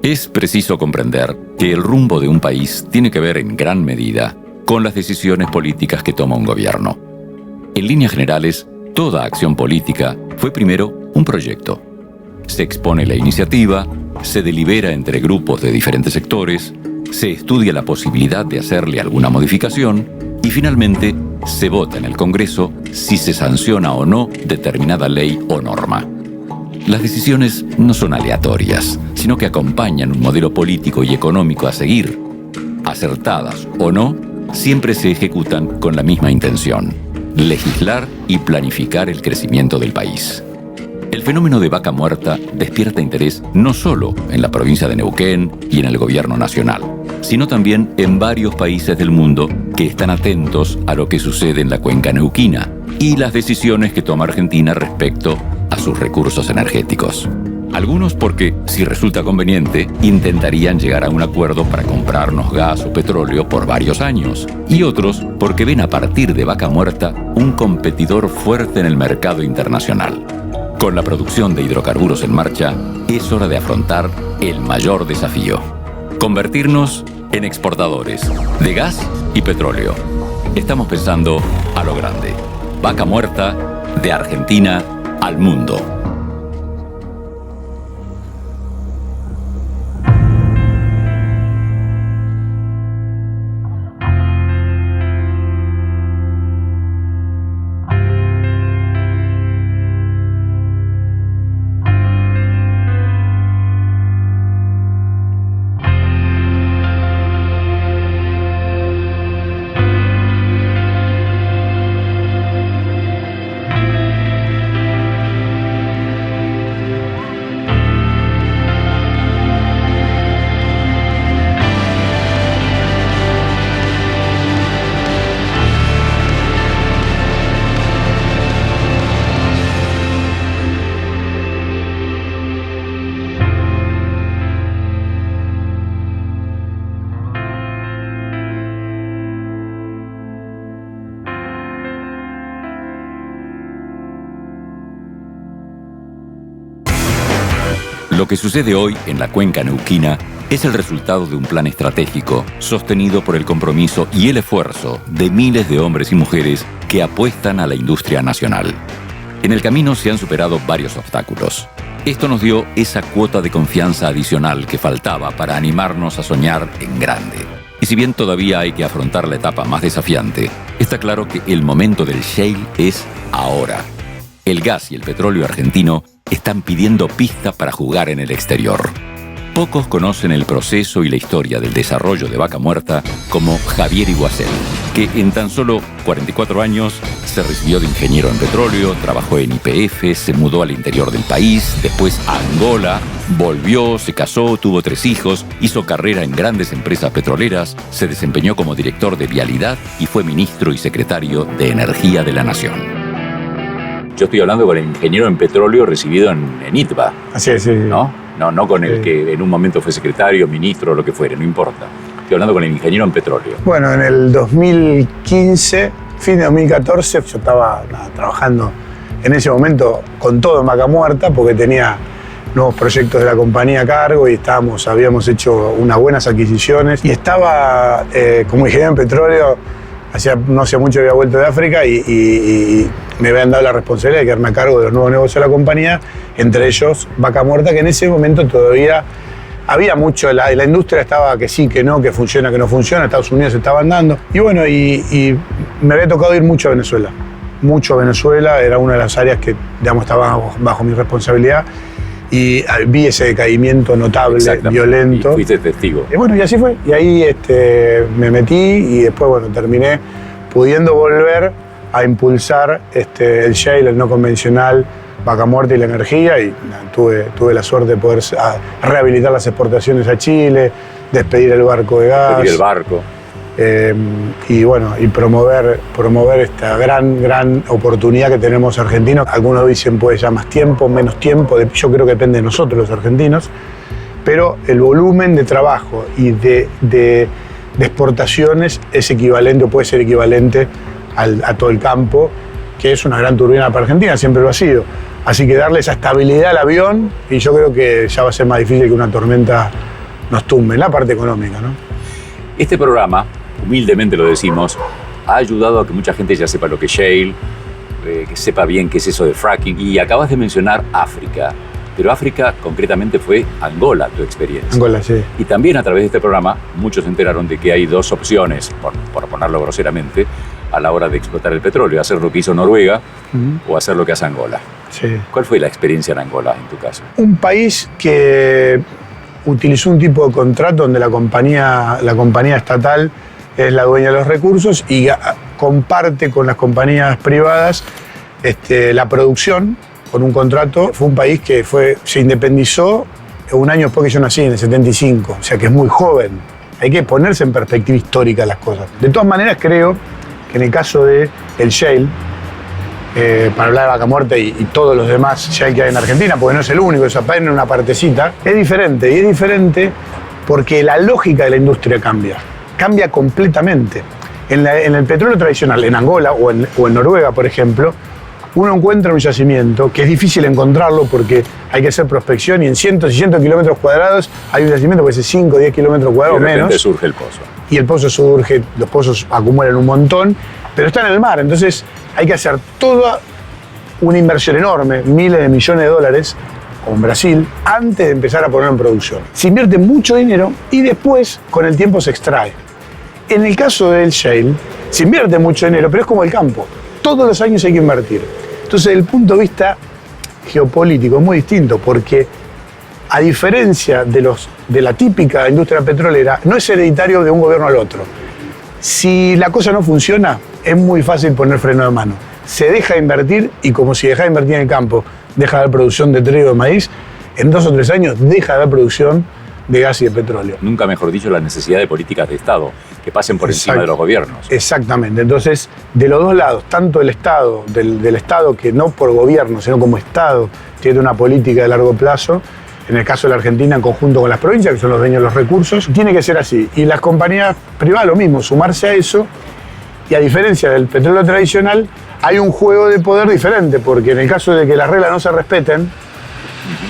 Es preciso comprender que el rumbo de un país tiene que ver en gran medida con las decisiones políticas que toma un gobierno. En líneas generales, toda acción política fue primero un proyecto. Se expone la iniciativa, se delibera entre grupos de diferentes sectores, se estudia la posibilidad de hacerle alguna modificación y finalmente se vota en el Congreso si se sanciona o no determinada ley o norma. Las decisiones no son aleatorias, sino que acompañan un modelo político y económico a seguir. Acertadas o no, siempre se ejecutan con la misma intención: legislar y planificar el crecimiento del país. El fenómeno de vaca muerta despierta interés no solo en la provincia de Neuquén y en el gobierno nacional, sino también en varios países del mundo que están atentos a lo que sucede en la cuenca neuquina y las decisiones que toma Argentina respecto a sus recursos energéticos. Algunos porque, si resulta conveniente, intentarían llegar a un acuerdo para comprarnos gas o petróleo por varios años, y otros porque ven a partir de Vaca Muerta un competidor fuerte en el mercado internacional. Con la producción de hidrocarburos en marcha, es hora de afrontar el mayor desafío: convertirnos en exportadores de gas y petróleo. Estamos pensando a lo grande. Vaca Muerta, de Argentina al mundo. Lo que sucede hoy en la cuenca neuquina es el resultado de un plan estratégico sostenido por el compromiso y el esfuerzo de miles de hombres y mujeres que apuestan a la industria nacional. En el camino se han superado varios obstáculos. Esto nos dio esa cuota de confianza adicional que faltaba para animarnos a soñar en grande. Y si bien todavía hay que afrontar la etapa más desafiante, está claro que el momento del shale es ahora. El gas y el petróleo argentino están pidiendo pista para jugar en el exterior. Pocos conocen el proceso y la historia del desarrollo de Vaca Muerta como Javier Iguacel, que en tan solo 44 años se recibió de ingeniero en petróleo, trabajó en YPF, se mudó al interior del país, después a Angola, volvió, se casó, tuvo 3 hijos, hizo carrera en grandes empresas petroleras, se desempeñó como director de Vialidad y fue ministro y secretario de Energía de la Nación. Yo estoy hablando con el ingeniero en petróleo recibido en ITBA. Así es, sí. No con el que en un momento fue secretario, ministro, lo que fuere, no importa. Estoy hablando con el ingeniero en petróleo. Bueno, en el 2015, fin de 2014, yo estaba trabajando en ese momento con todo en Vaca Muerta porque tenía nuevos proyectos de la compañía a cargo y habíamos hecho unas buenas adquisiciones. Y estaba como ingeniero en petróleo, no hace mucho había vuelto de África y me habían dado la responsabilidad de quedarme a cargo de los nuevos negocios de la compañía, entre ellos Vaca Muerta, que en ese momento todavía había mucho, la industria estaba que sí, que no, que funciona, que no funciona, Estados Unidos se estaban dando. Y bueno, y me había tocado ir mucho a Venezuela. Mucho a Venezuela, era una de las áreas que, digamos, estaba bajo mi responsabilidad. Y vi ese decaimiento notable, violento. Y fuiste testigo. Y bueno, y así fue. Y ahí me metí y después, bueno, terminé pudiendo volver a impulsar el shale, el no convencional, Vaca Muerta y la energía. Y tuve la suerte de poder rehabilitar las exportaciones a Chile, despedir el barco de gas. Despedir el barco. Y bueno, y promover esta gran oportunidad que tenemos argentinos. Algunos dicen puede ya más tiempo, menos tiempo, yo creo que depende de nosotros los argentinos, pero el volumen de trabajo y de exportaciones es equivalente o puede ser equivalente a todo el campo, que es una gran turbina para Argentina, siempre lo ha sido. Así que darle esa estabilidad al avión, y yo creo que ya va a ser más difícil que una tormenta nos tumbe en la parte económica, ¿no? Este programa, humildemente lo decimos, ha ayudado a que mucha gente ya sepa lo que es shale, que sepa bien qué es eso de fracking. Y acabas de mencionar África, pero África concretamente fue Angola, tu experiencia. Angola, sí. Y también a través de este programa muchos se enteraron de que hay dos opciones, por ponerlo groseramente, a la hora de explotar el petróleo: hacer lo que hizo Noruega o hacer lo que hace Angola. Sí. ¿Cuál fue la experiencia en Angola, en tu caso? Un país que utilizó un tipo de contrato donde la compañía estatal es la dueña de los recursos y comparte con las compañías privadas la producción con un contrato. Fue un país que se independizó un año después que yo nací, en el 75, o sea que es muy joven. Hay que ponerse en perspectiva histórica las cosas. De todas maneras, creo que en el caso del shale, para hablar de Vaca Muerta y todos los demás shale que hay en Argentina, porque no es el único, es apenas una partecita, es diferente. Y es diferente porque la lógica de la industria cambia completamente. En el petróleo tradicional, en Angola o en Noruega, por ejemplo, uno encuentra un yacimiento que es difícil encontrarlo porque hay que hacer prospección, y en cientos y cientos de kilómetros cuadrados hay un yacimiento que es 5 o 10 kilómetros cuadrados y de repente menos. surge el pozo. Y el pozo surge, los pozos acumulan un montón, pero está en el mar. Entonces hay que hacer toda una inversión enorme, miles de millones de dólares, como en Brasil, antes de empezar a ponerlo en producción. Se invierte mucho dinero y después, con el tiempo, se extrae. En el caso del shale, se invierte mucho dinero, pero es como el campo. Todos los años hay que invertir. Entonces, desde el punto de vista geopolítico es muy distinto, porque a diferencia de la típica industria petrolera, no es hereditario de un gobierno al otro. Si la cosa no funciona, es muy fácil poner freno de mano. Se deja de invertir, y como si dejara de invertir en el campo, deja de haber producción de trigo, de maíz, en 2 o 3 años deja de haber producción de gas y de petróleo. Nunca mejor dicho, la necesidad de políticas de Estado que pasen por encima de los gobiernos. Exactamente. Entonces, de los dos lados, tanto el Estado, del Estado que no por gobierno, sino como Estado, tiene una política de largo plazo, en el caso de la Argentina en conjunto con las provincias, que son los dueños de los recursos, tiene que ser así. Y las compañías privadas lo mismo, sumarse a eso. Y a diferencia del petróleo tradicional, hay un juego de poder diferente, porque en el caso de que las reglas no se respeten,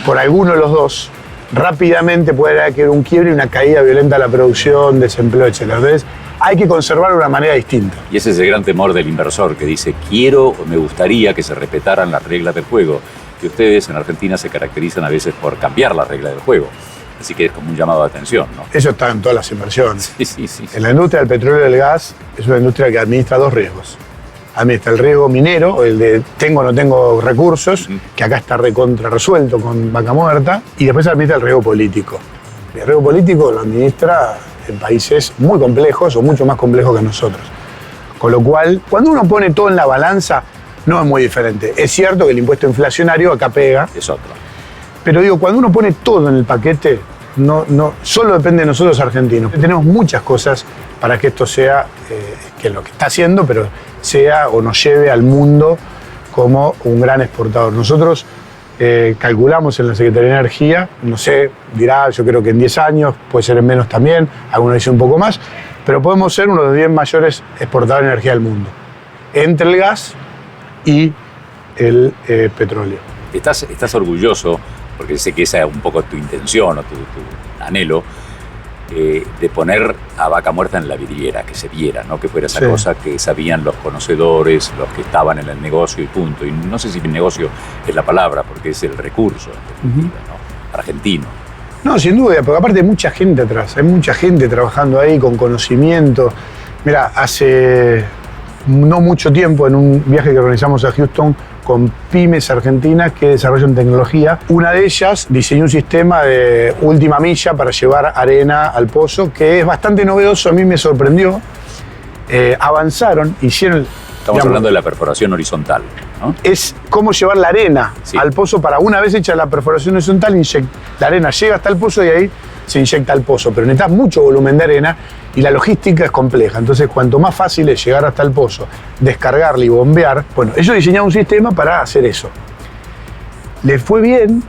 por alguno de los dos, rápidamente puede haber un quiebre y una caída violenta de la producción, desempleo, etc. Entonces, hay que conservarlo de una manera distinta. Y ese es el gran temor del inversor, que dice: quiero o me gustaría que se respetaran las reglas del juego. Que ustedes en Argentina se caracterizan a veces por cambiar las reglas del juego. Así que es como un llamado de atención, ¿no? Eso está en todas las inversiones. Sí. En la industria del petróleo y del gas es una industria que administra 2 riesgos. Administra el riesgo minero, el de tengo o no tengo recursos, que acá está recontra resuelto con Vaca Muerta, y después administra el riesgo político. El riesgo político lo administra en países muy complejos o mucho más complejos que nosotros. Con lo cual, cuando uno pone todo en la balanza, no es muy diferente. Es cierto que el impuesto inflacionario acá pega. Es otro. Pero digo, cuando uno pone todo en el paquete, no solo depende de nosotros argentinos. Tenemos muchas cosas para que esto sea, que es lo que está haciendo, pero sea o nos lleve al mundo como un gran exportador. Nosotros calculamos en la Secretaría de Energía, no sé, dirá, yo creo que en 10 años, puede ser en menos también, algunos dicen un poco más, pero podemos ser uno de los 10 mayores exportadores de energía del mundo, entre el gas y el petróleo. ¿Estás orgulloso, porque sé que esa es un poco tu intención o tu anhelo, de poner a Vaca Muerta en la vidriera, que se viera, ¿no? Que fuera esa cosa que sabían los conocedores, los que estaban en el negocio y punto? Y no sé si el negocio es la palabra, porque es el recurso, en definitiva, ¿no? Argentino. No, sin duda, porque aparte hay mucha gente atrás, hay mucha gente trabajando ahí con conocimiento. Mira, hace no mucho tiempo, en un viaje que organizamos a Houston con pymes argentinas que desarrollan tecnología, una de ellas diseñó un sistema de última milla para llevar arena al pozo, que es bastante novedoso, a mí me sorprendió. Avanzaron, hicieron... Estamos hablando de la perforación horizontal, ¿no? Es cómo llevar la arena al pozo para, una vez hecha la perforación horizontal, la arena llega hasta el pozo y ahí se inyecta al pozo. Pero necesitas mucho volumen de arena y la logística es compleja. Entonces, cuanto más fácil es llegar hasta el pozo, descargarle y bombear, bueno, ellos diseñaron un sistema para hacer eso. Les fue bien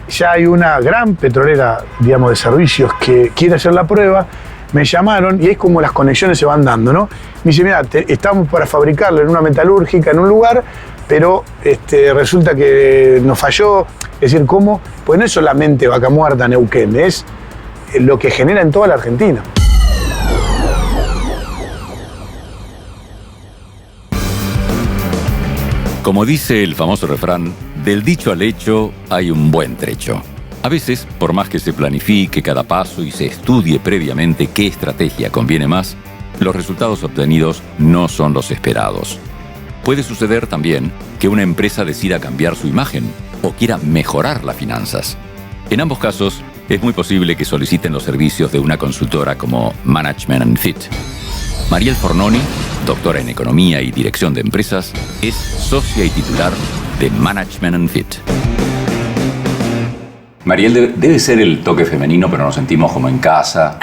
ya hay una gran petrolera, digamos, de servicios que quiere hacer la prueba. Me llamaron y es como las conexiones se van dando, ¿no? Me dice, mira, estamos para fabricarlo en una metalúrgica, en un lugar, pero resulta que nos falló. Es decir, ¿cómo? Pues no es solamente Vaca Muerta, Neuquén, es lo que genera en toda la Argentina. Como dice el famoso refrán, del dicho al hecho hay un buen trecho. A veces, por más que se planifique cada paso y se estudie previamente qué estrategia conviene más, los resultados obtenidos no son los esperados. Puede suceder también que una empresa decida cambiar su imagen o quiera mejorar las finanzas. En ambos casos, es muy posible que soliciten los servicios de una consultora como Management & Fit. Mariel Fornoni, doctora en Economía y Dirección de Empresas, es socia y titular de Management & Fit. Mariel, debe ser el toque femenino, pero nos sentimos como en casa.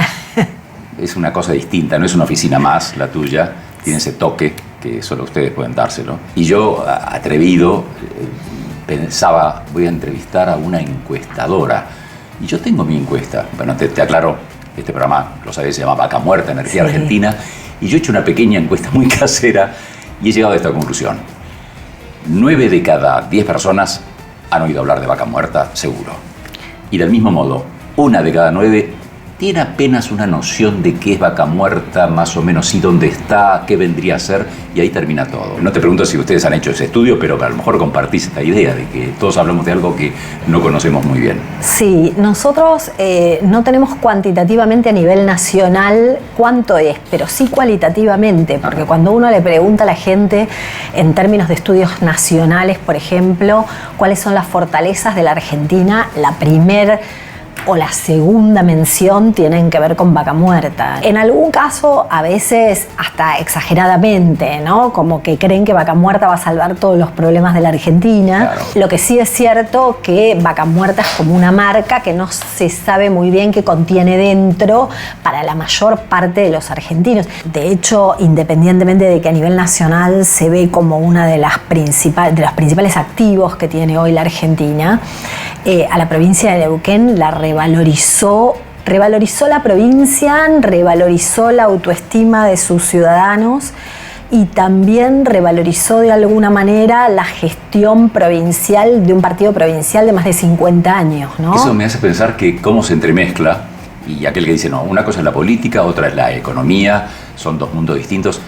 Es una cosa distinta, no es una oficina más la tuya. Tiene ese toque que solo ustedes pueden dárselo. Y yo, atrevido, pensaba, voy a entrevistar a una encuestadora. Y yo tengo mi encuesta. Bueno, te aclaro, este programa, lo sabés, se llama Vaca Muerta, Energía Argentina. Y yo he hecho una pequeña encuesta muy casera y he llegado a esta conclusión. 9 de cada 10 personas han oído hablar de Vaca Muerta, seguro. Y del mismo modo, 1 de cada 9 tiene apenas una noción de qué es Vaca Muerta, más o menos, y dónde está, qué vendría a ser, y ahí termina todo. No te pregunto si ustedes han hecho ese estudio, pero a lo mejor compartís esta idea de que todos hablamos de algo que no conocemos muy bien. Sí, nosotros no tenemos cuantitativamente a nivel nacional cuánto es, pero sí cualitativamente, porque cuando uno le pregunta a la gente en términos de estudios nacionales, por ejemplo, cuáles son las fortalezas de la Argentina, la primera o la segunda mención tienen que ver con Vaca Muerta. En algún caso, a veces hasta exageradamente, ¿no? Como que creen que Vaca Muerta va a salvar todos los problemas de la Argentina. Claro. Lo que sí es cierto que Vaca Muerta es como una marca que no se sabe muy bien qué contiene dentro para la mayor parte de los argentinos. De hecho, independientemente de que a nivel nacional se ve como una de los principales activos que tiene hoy la Argentina, a la provincia de Neuquén la revalorizó la provincia, revalorizó la autoestima de sus ciudadanos y también revalorizó de alguna manera la gestión provincial de un partido provincial de más de 50 años, ¿no? Eso me hace pensar que cómo se entremezcla, y aquel que dice, no, una cosa es la política, otra es la economía, son dos mundos distintos.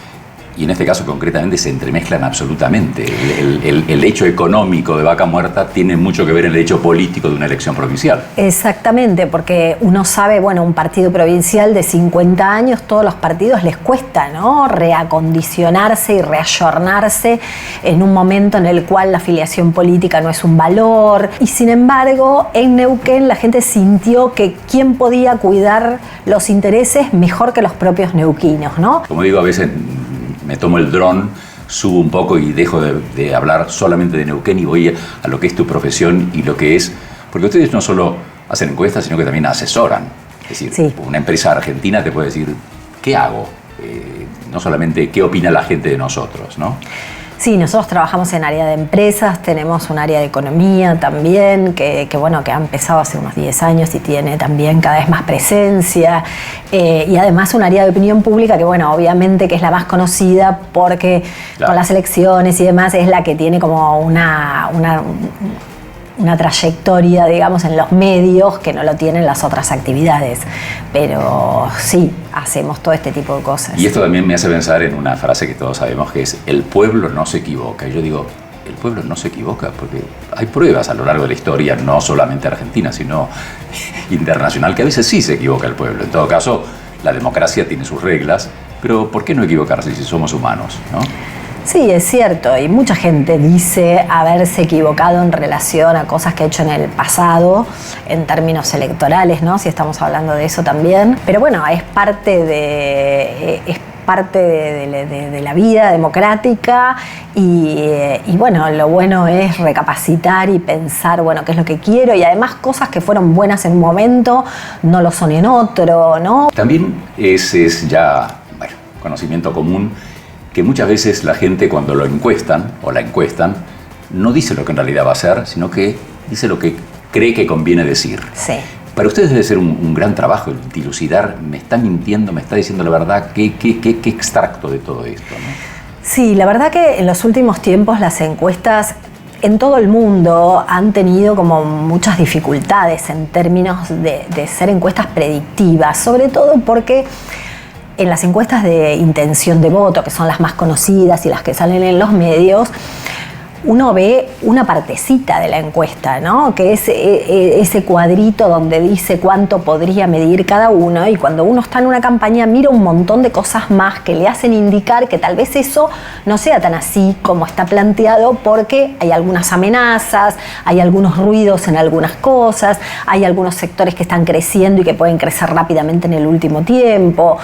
Y en este caso concretamente se entremezclan absolutamente. El hecho económico de Vaca Muerta tiene mucho que ver en el hecho político de una elección provincial. Exactamente, porque uno sabe, bueno, un partido provincial de 50 años, todos los partidos les cuesta, ¿no? Reacondicionarse y reayornarse en un momento en el cual la afiliación política no es un valor. Y sin embargo, en Neuquén la gente sintió que quién podía cuidar los intereses mejor que los propios neuquinos, ¿no? Como digo, a veces me tomo el dron, subo un poco y dejo de hablar solamente de Neuquén y voy a lo que es tu profesión y lo que es... Porque ustedes no solo hacen encuestas, sino que también asesoran. Es decir, sí, una empresa argentina te puede decir, ¿qué hago? No solamente qué opina la gente de nosotros, ¿no? Sí, nosotros trabajamos en área de empresas, tenemos un área de economía también, que ha empezado hace unos 10 años y tiene también cada vez más presencia, y además un área de opinión pública que, bueno, obviamente que es la más conocida porque claro, con las elecciones y demás es la que tiene como una trayectoria, digamos, en los medios que no lo tienen las otras actividades. Pero sí, hacemos todo este tipo de cosas. Y esto también me hace pensar en una frase que todos sabemos que es, el pueblo no se equivoca. Y yo digo, el pueblo no se equivoca porque hay pruebas a lo largo de la historia, no solamente argentina, sino internacional, que a veces sí se equivoca el pueblo. En todo caso, la democracia tiene sus reglas, pero ¿por qué no equivocarse si somos humanos, ¿no? Sí, es cierto, y mucha gente dice haberse equivocado en relación a cosas que ha hecho en el pasado, en términos electorales, ¿no? Si estamos hablando de eso también. Pero bueno, es parte de la vida democrática y bueno, lo bueno es recapacitar y pensar, bueno, qué es lo que quiero, y además cosas que fueron buenas en un momento no lo son en otro, ¿no? También es ya, bueno, conocimiento común que muchas veces la gente cuando lo encuestan o la encuestan no dice lo que en realidad va a hacer, sino que dice lo que cree que conviene decir. Sí. Para ustedes debe ser un gran trabajo dilucidar, me está mintiendo, me está diciendo la verdad, qué extracto de todo esto, ¿no? Sí, la verdad que en los últimos tiempos las encuestas en todo el mundo han tenido como muchas dificultades en términos de ser encuestas predictivas, sobre todo porque en las encuestas de intención de voto, que son las más conocidas y las que salen en los medios, uno ve una partecita de la encuesta, ¿no? Que es ese cuadrito donde dice cuánto podría medir cada uno, y cuando uno está en una campaña mira un montón de cosas más que le hacen indicar que tal vez eso no sea tan así como está planteado, porque hay algunas amenazas, hay algunos ruidos en algunas cosas, hay algunos sectores que están creciendo y que pueden crecer rápidamente en el último tiempo.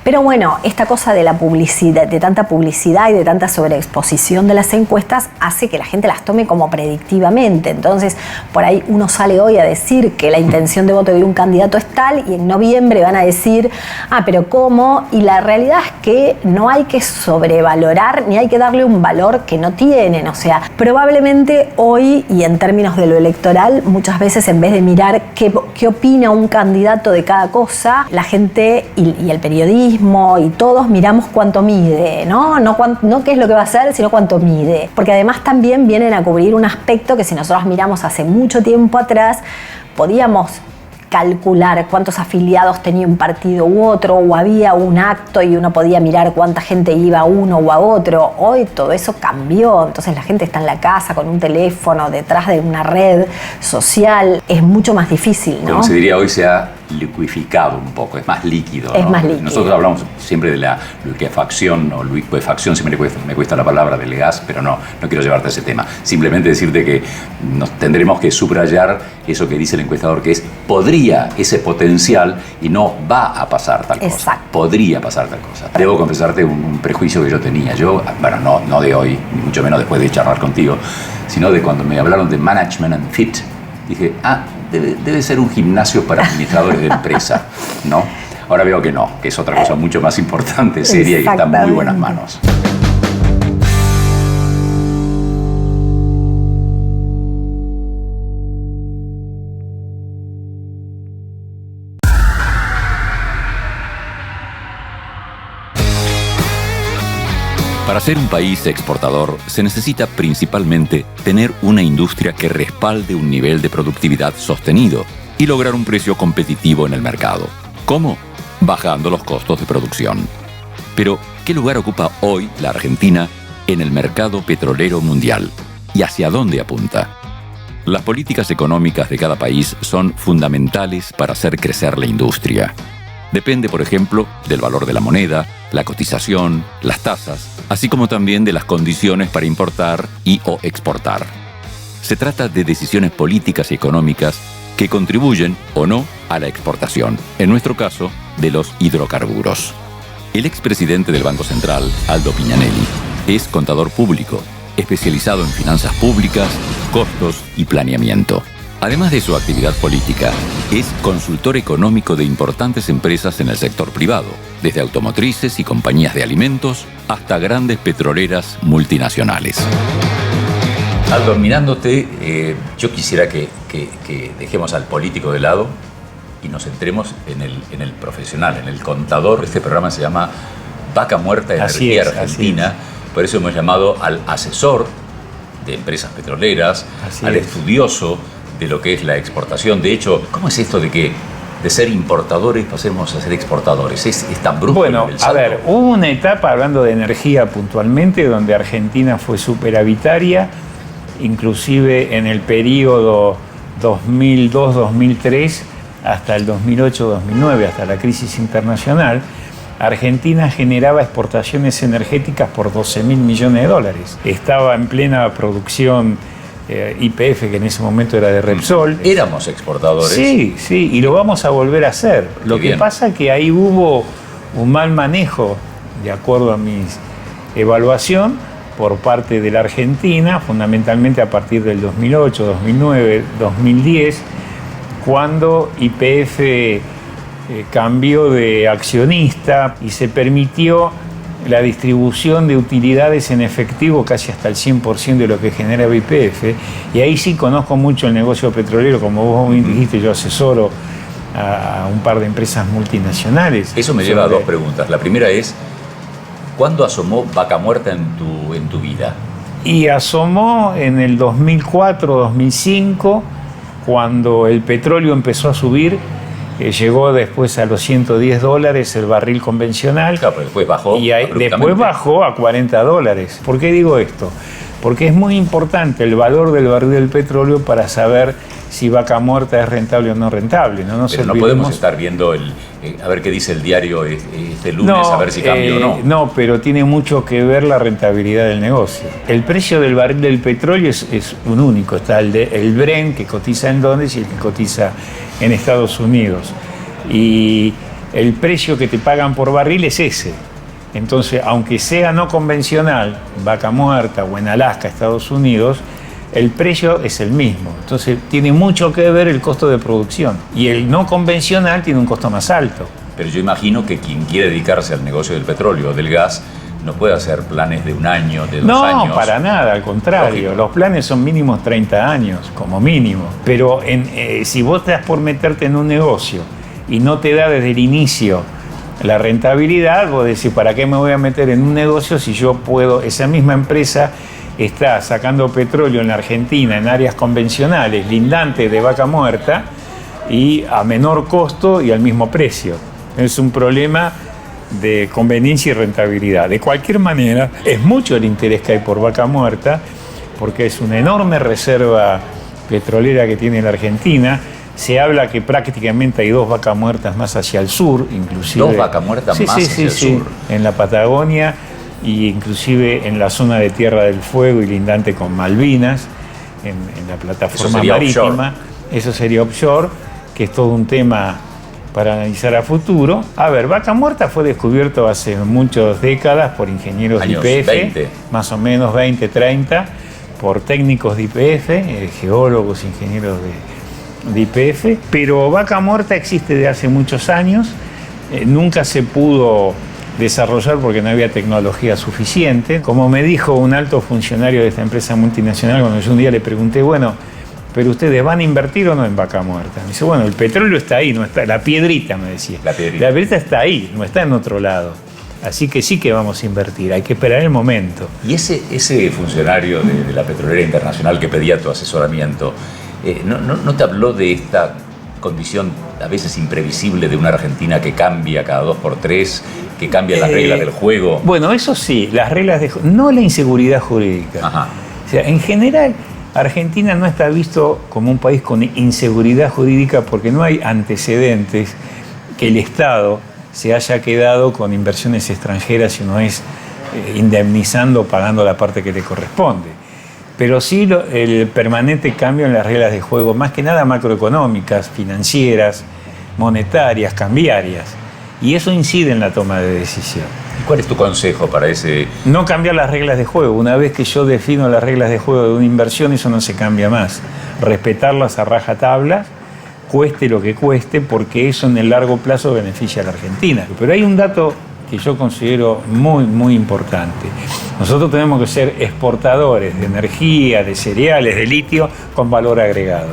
Pero bueno, esta cosa de la publicidad, de tanta publicidad y de tanta sobreexposición de las encuestas hace que la gente las tome como predictivamente. Entonces, por ahí uno sale hoy a decir que la intención de voto de un candidato es tal, y en noviembre van a decir, pero ¿cómo? Y la realidad es que no hay que sobrevalorar ni hay que darle un valor que no tienen. O sea, probablemente hoy, y en términos de lo electoral, muchas veces en vez de mirar qué opina un candidato de cada cosa, la gente y el periodismo y todos miramos cuánto mide, ¿no? No qué es lo que va a hacer, sino cuánto mide. Porque además también vienen a cubrir un aspecto que si nosotros miramos hace mucho tiempo atrás, podíamos calcular cuántos afiliados tenía un partido u otro, o había un acto y uno podía mirar cuánta gente iba a uno o a otro. Hoy todo eso cambió, entonces la gente está en la casa con un teléfono, detrás de una red social, es mucho más difícil, ¿no? Como se diría hoy, se ha liquificado un poco, es más líquido, es ¿no? más líquido. Nosotros hablamos siempre de la liquefacción o liquefacción, siempre me cuesta la palabra del gas, pero no quiero llevarte a ese tema. Simplemente decirte que nos tendremos que subrayar eso que dice el encuestador, que es podría ese potencial y no va a pasar tal cosa. Exacto. Podría pasar tal cosa. Debo confesarte un prejuicio que yo tenía. Yo, bueno, no de hoy, ni mucho menos después de charlar contigo, sino de cuando me hablaron de management and fit. Dije, debe ser un gimnasio para administradores de empresa, ¿no? Ahora veo que no, que es otra cosa mucho más importante, seria y que está en muy buenas manos. Para ser un país exportador se necesita principalmente tener una industria que respalde un nivel de productividad sostenido y lograr un precio competitivo en el mercado. ¿Cómo? Bajando los costos de producción. Pero, ¿qué lugar ocupa hoy la Argentina en el mercado petrolero mundial? ¿Y hacia dónde apunta? Las políticas económicas de cada país son fundamentales para hacer crecer la industria. Depende, por ejemplo, del valor de la moneda, la cotización, las tasas, así como también de las condiciones para importar o exportar. Se trata de decisiones políticas y económicas que contribuyen o no a la exportación, en nuestro caso, de los hidrocarburos. El expresidente del Banco Central, Aldo Piñanelli, es contador público, especializado en finanzas públicas, costos y planeamiento. Además de su actividad política, es consultor económico de importantes empresas en el sector privado, desde automotrices y compañías de alimentos hasta grandes petroleras multinacionales. Aldo, mirándote, yo quisiera que dejemos al político de lado y nos centremos en el profesional, en el contador. Este programa se llama Vaca Muerta Energía Argentina, por eso hemos llamado al asesor de empresas petroleras, al estudioso de lo que es la exportación. De hecho, ¿cómo es esto de ser importadores pasemos a ser exportadores? ¿Es tan brusco? Bueno, a ver, hubo una etapa, hablando de energía puntualmente, donde Argentina fue superavitaria, inclusive en el periodo 2002-2003 hasta el 2008-2009, hasta la crisis internacional. Argentina generaba exportaciones energéticas por 12.000 millones de dólares. Estaba en plena producción YPF, que en ese momento era de Repsol. Éramos exportadores. Sí, y lo vamos a volver a hacer. Lo que pasa es que ahí hubo un mal manejo, de acuerdo a mi evaluación, por parte de la Argentina, fundamentalmente a partir del 2008, 2009, 2010, cuando YPF cambió de accionista y se permitió la distribución de utilidades en efectivo casi hasta el 100% de lo que genera YPF, y ahí sí conozco mucho el negocio petrolero, como vos dijiste, yo asesoro a un par de empresas multinacionales. Eso me lleva a dos preguntas. La primera es, ¿cuándo asomó Vaca Muerta en tu vida? Y asomó en el 2004-2005, cuando el petróleo empezó a subir. Llegó después a los $110 el barril convencional. Claro, pero después bajó. Y después bajó a $40. ¿Por qué digo esto? Porque es muy importante el valor del barril del petróleo para saber si Vaca Muerta es rentable o no rentable. No nos pero no podemos estar viendo a ver qué dice el diario este lunes, a ver si cambia o no. No, pero tiene mucho que ver la rentabilidad del negocio. El precio del barril del petróleo es un único. Está el Brent, que cotiza en Londres, y el que cotiza en Estados Unidos. Y el precio que te pagan por barril es ese. Entonces, aunque sea no convencional, Vaca Muerta o en Alaska, Estados Unidos, el precio es el mismo. Entonces, tiene mucho que ver el costo de producción. Y el no convencional tiene un costo más alto. Pero yo imagino que quien quiere dedicarse al negocio del petróleo o del gas no puede hacer planes de un año, de 2 años. No, para nada, al contrario. Lógico. Los planes son mínimos 30 años, como mínimo. Pero si vos te das por meterte en un negocio y no te da desde el inicio la rentabilidad, vos decís, ¿para qué me voy a meter en un negocio si yo puedo? Esa misma empresa está sacando petróleo en la Argentina en áreas convencionales, lindantes de Vaca Muerta, y a menor costo y al mismo precio. Es un problema de conveniencia y rentabilidad. De cualquier manera, es mucho el interés que hay por Vaca Muerta, porque es una enorme reserva petrolera que tiene la Argentina. Se habla que prácticamente hay 2 vacas muertas más hacia el sur, inclusive. 2 vacas muertas más hacia el sur. En la Patagonia, y inclusive en la zona de Tierra del Fuego y lindante con Malvinas, en la plataforma marítima. Offshore. Eso sería offshore, que es todo un tema para analizar a futuro. A ver, Vaca Muerta fue descubierto hace muchas décadas por ingenieros de YPF, 20. Más o menos 20, 30, por técnicos de YPF, geólogos, ingenieros de YPF, pero Vaca Muerta existe desde hace muchos años, nunca se pudo desarrollar porque no había tecnología suficiente. Como me dijo un alto funcionario de esta empresa multinacional, cuando yo un día le pregunté, bueno, ¿pero ustedes van a invertir o no en Vaca Muerta? Me dice, bueno, el petróleo está ahí, no está, la piedrita, me decía. La piedrita está ahí, no está en otro lado. Así que sí que vamos a invertir, hay que esperar el momento. Y ese funcionario de la Petrolera Internacional que pedía tu asesoramiento, ¿no te habló de esta condición a veces imprevisible de una Argentina que cambia cada 2x3, que cambia las reglas del juego? Bueno, eso sí, las reglas de juego, no la inseguridad jurídica. Ajá. O sea, en general, Argentina no está visto como un país con inseguridad jurídica porque no hay antecedentes que el Estado se haya quedado con inversiones extranjeras y no es indemnizando, pagando la parte que le corresponde. Pero sí el permanente cambio en las reglas de juego, más que nada macroeconómicas, financieras, monetarias, cambiarias. Y eso incide en la toma de decisión. ¿Cuál es tu consejo para ese...? No cambiar las reglas de juego. Una vez que yo defino las reglas de juego de una inversión, eso no se cambia más. Respetarlas a rajatabla, cueste lo que cueste, porque eso en el largo plazo beneficia a la Argentina. Pero hay un dato que yo considero muy, muy importante. Nosotros tenemos que ser exportadores de energía, de cereales, de litio, con valor agregado.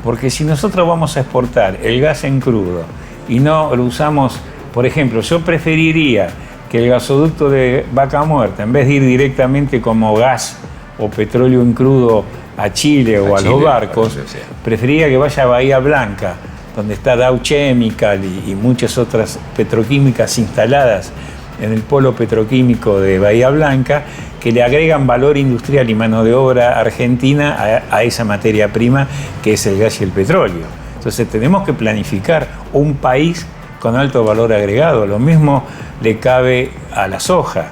Porque si nosotros vamos a exportar el gas en crudo y no lo usamos, por ejemplo, yo preferiría que el gasoducto de Vaca Muerta, en vez de ir directamente como gas o petróleo en crudo a Chile o a los barcos, preferiría que vaya a Bahía Blanca, donde está Dow Chemical y muchas otras petroquímicas instaladas en el polo petroquímico de Bahía Blanca, que le agregan valor industrial y mano de obra argentina a esa materia prima que es el gas y el petróleo. Entonces tenemos que planificar un país con alto valor agregado. Lo mismo le cabe a la soja.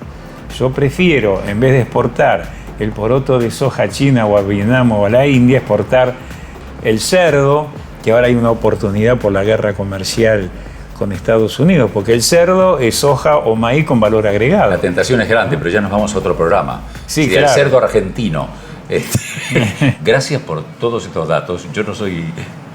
Yo prefiero, en vez de exportar el poroto de soja a China o a Vietnam o a la India, exportar el cerdo, que ahora hay una oportunidad por la guerra comercial con Estados Unidos, porque el cerdo es soja o maíz con valor agregado. La tentación es grande, pero ya nos vamos a otro programa. Sí, claro. El cerdo argentino. Gracias por todos estos datos. Yo no soy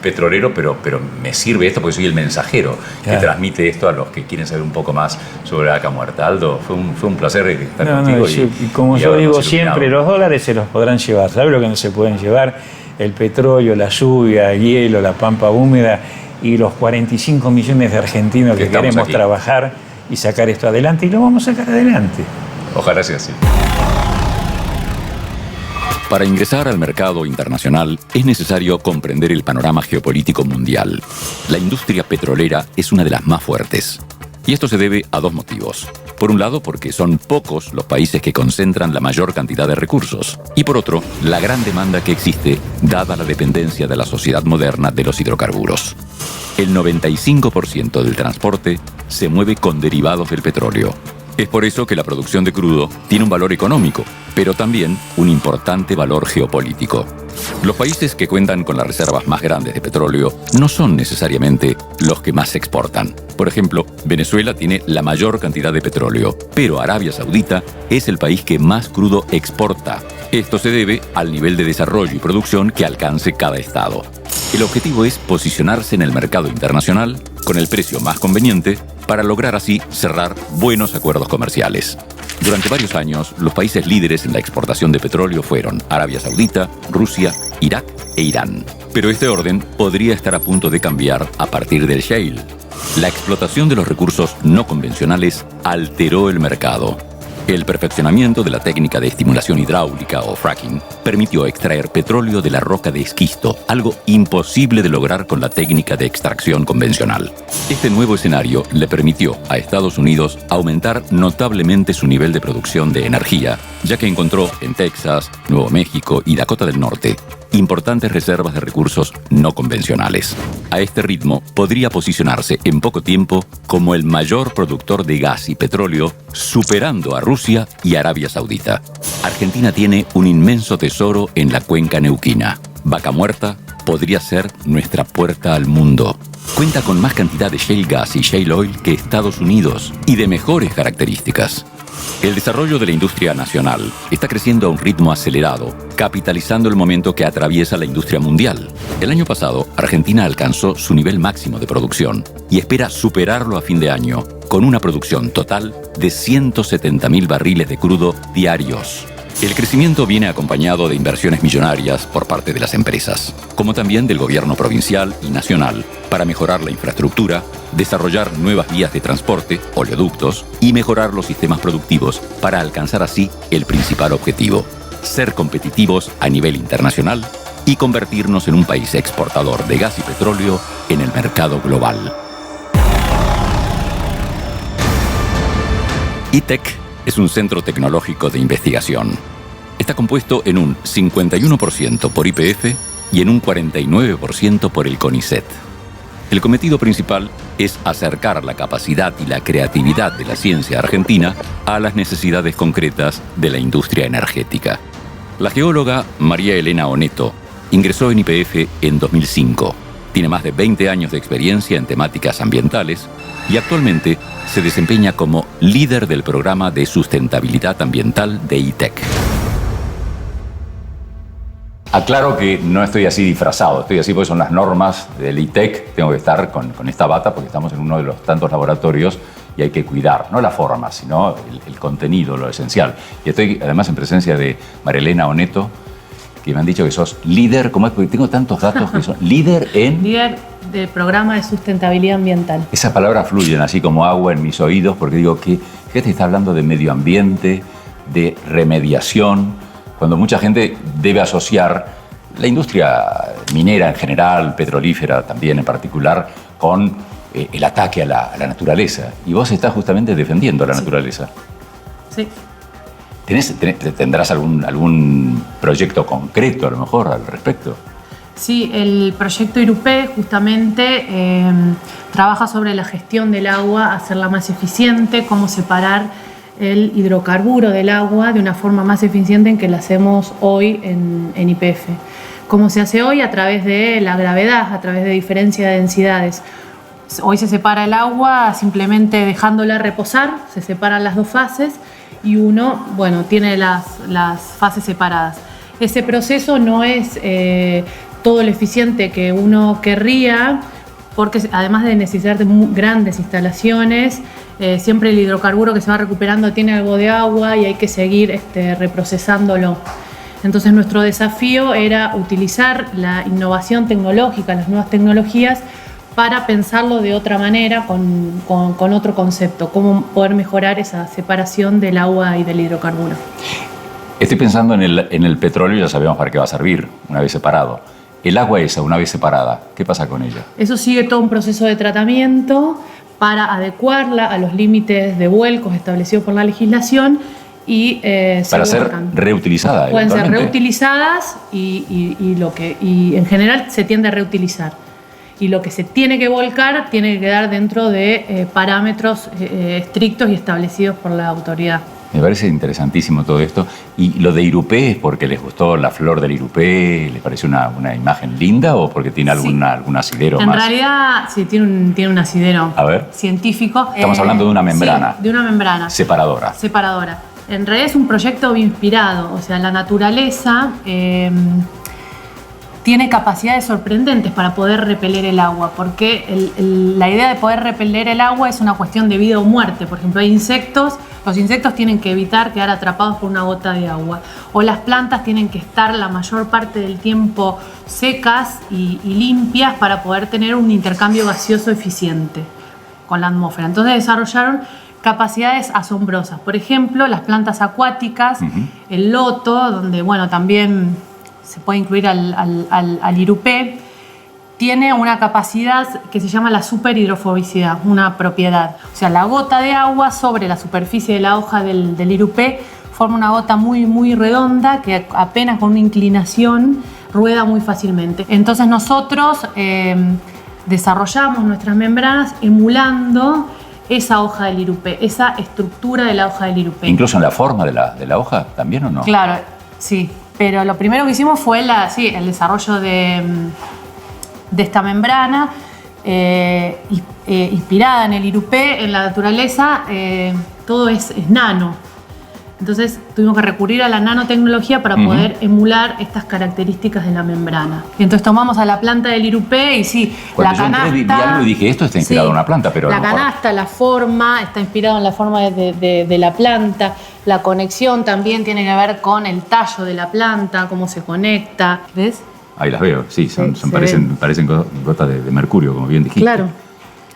petrolero, pero me sirve esto porque soy el mensajero claro, que transmite esto a los que quieren saber un poco más sobre Vaca Muerta. Aldo, fue un placer estar contigo. Y como yo digo siempre, los dólares se los podrán llevar. ¿Sabes lo que no se pueden llevar? El petróleo, la lluvia, el hielo, la pampa húmeda y los 45 millones de argentinos que queremos aquí trabajar y sacar esto adelante, y lo vamos a sacar adelante. Ojalá sea así. Para ingresar al mercado internacional es necesario comprender el panorama geopolítico mundial. La industria petrolera es una de las más fuertes. Y esto se debe a dos motivos. Por un lado, porque son pocos los países que concentran la mayor cantidad de recursos. Y por otro, la gran demanda que existe, dada la dependencia de la sociedad moderna de los hidrocarburos. El 95% del transporte se mueve con derivados del petróleo. Es por eso que la producción de crudo tiene un valor económico, pero también un importante valor geopolítico. Los países que cuentan con las reservas más grandes de petróleo no son necesariamente los que más exportan. Por ejemplo, Venezuela tiene la mayor cantidad de petróleo, pero Arabia Saudita es el país que más crudo exporta. Esto se debe al nivel de desarrollo y producción que alcance cada estado. El objetivo es posicionarse en el mercado internacional con el precio más conveniente para lograr así cerrar buenos acuerdos comerciales. Durante varios años, los países líderes en la exportación de petróleo fueron Arabia Saudita, Rusia, Irak e Irán. Pero este orden podría estar a punto de cambiar a partir del shale. La explotación de los recursos no convencionales alteró el mercado. El perfeccionamiento de la técnica de estimulación hidráulica o fracking permitió extraer petróleo de la roca de esquisto, algo imposible de lograr con la técnica de extracción convencional. Este nuevo escenario le permitió a Estados Unidos aumentar notablemente su nivel de producción de energía, ya que encontró en Texas, Nuevo México y Dakota del Norte importantes reservas de recursos no convencionales. A este ritmo podría posicionarse en poco tiempo como el mayor productor de gas y petróleo, superando a Rusia y Arabia Saudita. Argentina tiene un inmenso tesoro en la cuenca neuquina. Vaca Muerta podría ser nuestra puerta al mundo. Cuenta con más cantidad de shale gas y shale oil que Estados Unidos y de mejores características. El desarrollo de la industria nacional está creciendo a un ritmo acelerado, capitalizando el momento que atraviesa la industria mundial. El año pasado, Argentina alcanzó su nivel máximo de producción y espera superarlo a fin de año, con una producción total de 170.000 barriles de crudo diarios. El crecimiento viene acompañado de inversiones millonarias por parte de las empresas, como también del gobierno provincial y nacional, para mejorar la infraestructura, desarrollar nuevas vías de transporte, oleoductos, y mejorar los sistemas productivos para alcanzar así el principal objetivo: ser competitivos a nivel internacional y convertirnos en un país exportador de gas y petróleo en el mercado global. ITEC es un centro tecnológico de investigación. Está compuesto en un 51% por YPF y en un 49% por el CONICET. El cometido principal es acercar la capacidad y la creatividad de la ciencia argentina a las necesidades concretas de la industria energética. La geóloga María Elena Oneto ingresó en YPF en 2005. Tiene más de 20 años de experiencia en temáticas ambientales y actualmente se desempeña como líder del programa de sustentabilidad ambiental de ITEC. Aclaro que no estoy así disfrazado, estoy así porque son las normas del ITEC. Tengo que estar con esta bata porque estamos en uno de los tantos laboratorios y hay que cuidar, no la forma, sino el contenido, lo esencial. Y estoy además en presencia de María Elena Oneto, que me han dicho que sos líder, ¿cómo es? Porque tengo tantos datos que son líder en... Líder del programa de sustentabilidad ambiental. Esas palabras fluyen así como agua en mis oídos porque digo que gente está hablando de medio ambiente, de remediación, cuando mucha gente debe asociar la industria minera en general, petrolífera también en particular, con el ataque a la naturaleza. Y vos estás justamente defendiendo la naturaleza. Sí. ¿Tendrás algún proyecto concreto a lo mejor al respecto? Sí, el proyecto IRUPE justamente trabaja sobre la gestión del agua, hacerla más eficiente, cómo separar el hidrocarburo del agua de una forma más eficiente en que la hacemos hoy en YPF. ¿Cómo se hace hoy? A través de la gravedad, a través de diferencia de densidades. Hoy se separa el agua simplemente dejándola reposar, se separan las dos fases y uno, tiene las fases separadas. Ese proceso no es todo lo eficiente que uno querría, porque además de necesitar de grandes instalaciones, siempre el hidrocarburo que se va recuperando tiene algo de agua y hay que seguir reprocesándolo. Entonces nuestro desafío era utilizar la innovación tecnológica, las nuevas tecnologías, para pensarlo de otra manera, con otro concepto, cómo poder mejorar esa separación del agua y del hidrocarburo. Estoy pensando en el petróleo, ya sabemos para qué va a servir, una vez separado. El agua esa, una vez separada, ¿qué pasa con ella? Eso sigue todo un proceso de tratamiento para adecuarla a los límites de vuelcos establecidos por la legislación y para ser reutilizada. Pueden ser reutilizadas y en general se tiende a reutilizar. Y lo que se tiene que volcar tiene que quedar dentro de parámetros estrictos y establecidos por la autoridad. Me parece interesantísimo todo esto. ¿Y lo de Irupé es porque les gustó la flor del Irupé? ¿Les pareció una imagen linda o porque tiene algún asidero más? En realidad, sí, tiene un asidero científico. Estamos hablando de una membrana. Sí, de una membrana. Separadora. En realidad es un proyecto inspirado. O sea, la naturaleza tiene capacidades sorprendentes para poder repeler el agua, porque la idea de poder repeler el agua es una cuestión de vida o muerte. Por ejemplo, hay insectos, los insectos tienen que evitar quedar atrapados por una gota de agua, o las plantas tienen que estar la mayor parte del tiempo secas y limpias para poder tener un intercambio gaseoso eficiente con la atmósfera. Entonces desarrollaron capacidades asombrosas. Por ejemplo, las plantas acuáticas, el loto, donde también se puede incluir al Irupé, tiene una capacidad que se llama la superhidrofobicidad, una propiedad. O sea, la gota de agua sobre la superficie de la hoja del Irupé forma una gota muy, muy redonda que apenas con una inclinación rueda muy fácilmente. Entonces nosotros desarrollamos nuestras membranas emulando esa hoja del Irupé, esa estructura de la hoja del Irupé. ¿Incluso en la forma de la hoja también o no? Claro, sí. Pero lo primero que hicimos fue el desarrollo de esta membrana inspirada en el Irupé, en la naturaleza. Todo es nano. Entonces tuvimos que recurrir a la nanotecnología para poder emular estas características de la membrana. Y entonces tomamos a la planta del Irupé y sí, la canasta... Yo vi algo y dije, esto está inspirado en una planta, pero... La canasta, la forma, está inspirado en la forma de la planta. La conexión también tiene que ver con el tallo de la planta, cómo se conecta. ¿Ves? Ahí las veo, sí, parecen gotas de mercurio, como bien dijiste. Claro.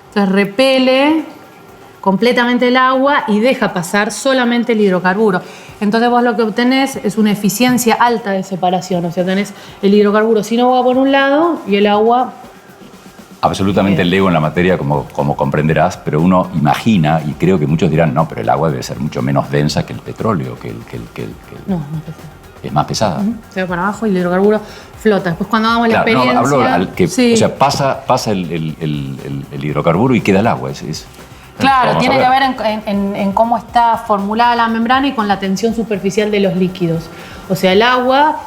Entonces repele completamente el agua y deja pasar solamente el hidrocarburo. Entonces vos lo que obtenés es una eficiencia alta de separación. O sea, tenés el hidrocarburo sin agua por un lado y el agua... Absolutamente lego en la materia, como comprenderás, pero uno imagina, y creo que muchos dirán, no, pero el agua debe ser mucho menos densa que el petróleo, No, es más pesada. Es más pesada. Se va para abajo y el hidrocarburo flota. Después cuando hagamos la experiencia... No, hablo o sea, pasa el hidrocarburo y queda el agua. Claro, tiene que ver en cómo está formulada la membrana y con la tensión superficial de los líquidos. O sea, el agua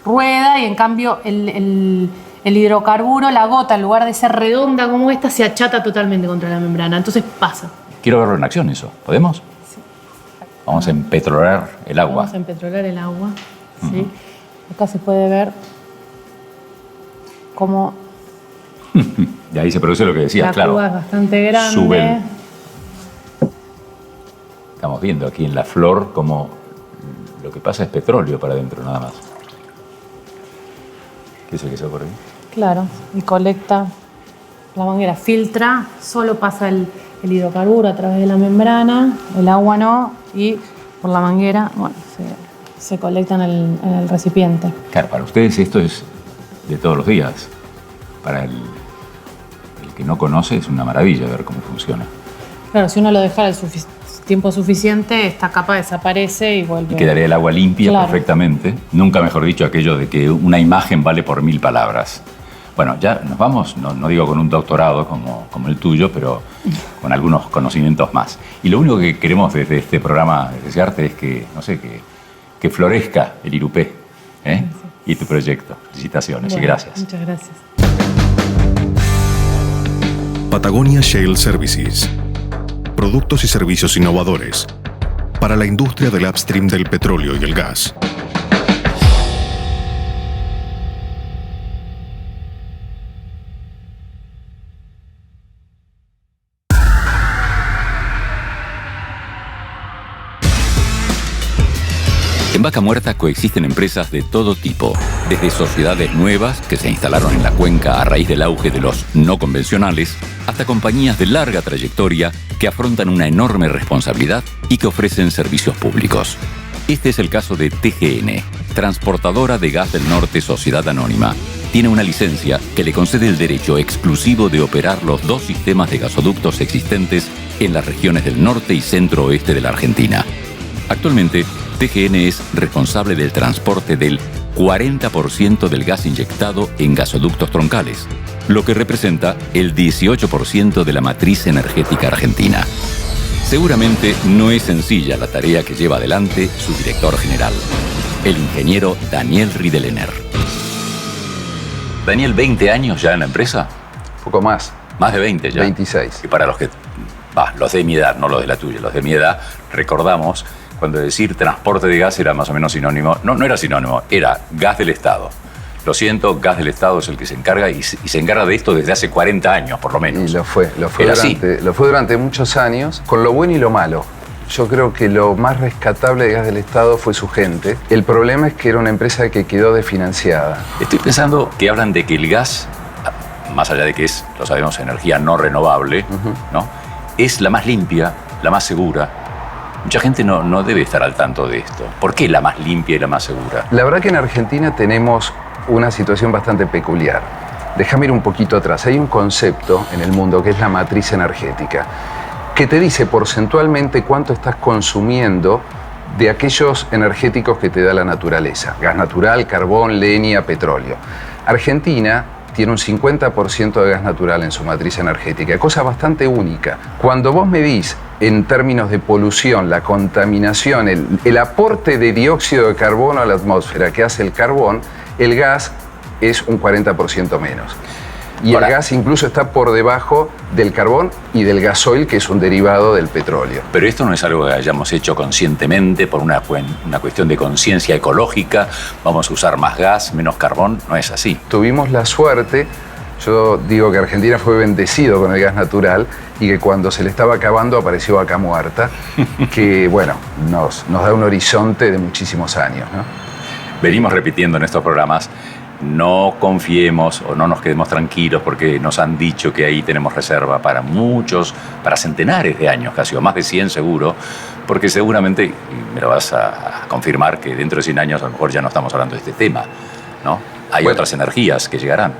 rueda y en cambio el hidrocarburo, la gota, en lugar de ser redonda como esta, se achata totalmente contra la membrana. Entonces pasa. Quiero verlo en acción eso. ¿Podemos? Sí. Vamos a empetrolar el agua. Vamos a empetrolar el agua. Sí. Acá se puede ver cómo... Y ahí se produce lo que decías, claro. La cuba es bastante grande. Sube Estamos viendo aquí en la flor cómo lo que pasa es petróleo para adentro, nada más. ¿Qué es lo que se ocurre? Claro, y colecta la manguera, filtra, solo pasa el hidrocarburo a través de la membrana, el agua no, y por la manguera, se colecta en el recipiente. Claro, para ustedes esto es de todos los días. Para el que no conoce es una maravilla ver cómo funciona. Claro, si uno lo deja el tiempo suficiente, esta capa desaparece y vuelve. Y quedaría el agua limpia perfectamente. Nunca mejor dicho aquello de que una imagen vale por 1000 palabras. Bueno, ya nos vamos, no digo con un doctorado como el tuyo, pero con algunos conocimientos más. Y lo único que queremos desde este programa, desearte, es que florezca el Irupé y tu proyecto. Felicitaciones y gracias. Muchas gracias. Patagonia Shale Services. Productos y servicios innovadores para la industria del upstream del petróleo y el gas. En Vaca Muerta coexisten empresas de todo tipo, desde sociedades nuevas que se instalaron en la cuenca a raíz del auge de los no convencionales, hasta compañías de larga trayectoria que afrontan una enorme responsabilidad y que ofrecen servicios públicos. Este es el caso de TGN, Transportadora de Gas del Norte Sociedad Anónima. Tiene una licencia que le concede el derecho exclusivo de operar los 2 sistemas de gasoductos existentes en las regiones del norte y centro-oeste de la Argentina. Actualmente, TGN es responsable del transporte del 40% del gas inyectado en gasoductos troncales, lo que representa el 18% de la matriz energética argentina. Seguramente no es sencilla la tarea que lleva adelante su director general, el ingeniero Daniel Ridelener. Daniel, ¿20 años ya en la empresa? Poco más. Más de 20 ya. 26. Y para los que, los de mi edad, no los de la tuya, los de mi edad, recordamos cuando decir transporte de gas era más o menos sinónimo. No era sinónimo, era gas del Estado. Lo siento, Gas del Estado es el que se encarga y se encarga de esto desde hace 40 años, por lo menos. Y lo fue durante muchos años, con lo bueno y lo malo. Yo creo que lo más rescatable de Gas del Estado fue su gente. El problema es que era una empresa que quedó desfinanciada. Estoy pensando que hablan de que el gas, más allá de que es, lo sabemos, energía no renovable, ¿no? Es la más limpia, la más segura. Mucha gente no debe estar al tanto de esto. ¿Por qué la más limpia y la más segura? La verdad que en Argentina tenemos una situación bastante peculiar. Déjame ir un poquito atrás. Hay un concepto en el mundo que es la matriz energética, que te dice porcentualmente cuánto estás consumiendo de aquellos energéticos que te da la naturaleza. Gas natural, carbón, leña, petróleo. Argentina tiene un 50% de gas natural en su matriz energética, cosa bastante única. Cuando vos medís en términos de polución, la contaminación, el aporte de dióxido de carbono a la atmósfera que hace el carbón, el gas es un 40% menos. Y ahora, el gas incluso está por debajo del carbón y del gasoil, que es un derivado del petróleo. Pero esto no es algo que hayamos hecho conscientemente por una cuestión de conciencia ecológica. Vamos a usar más gas, menos carbón. No es así. Tuvimos la suerte, yo digo que Argentina fue bendecido con el gas natural y que cuando se le estaba acabando apareció Vaca Muerta, que bueno, nos da un horizonte de muchísimos años, ¿no? Venimos repitiendo en estos programas, no confiemos o no nos quedemos tranquilos porque nos han dicho que ahí tenemos reserva para centenares de años casi, o más de 100 seguro, porque seguramente, y me lo vas a confirmar, que dentro de 100 años a lo mejor ya no estamos hablando de este tema, ¿no? Hay otras energías que llegarán.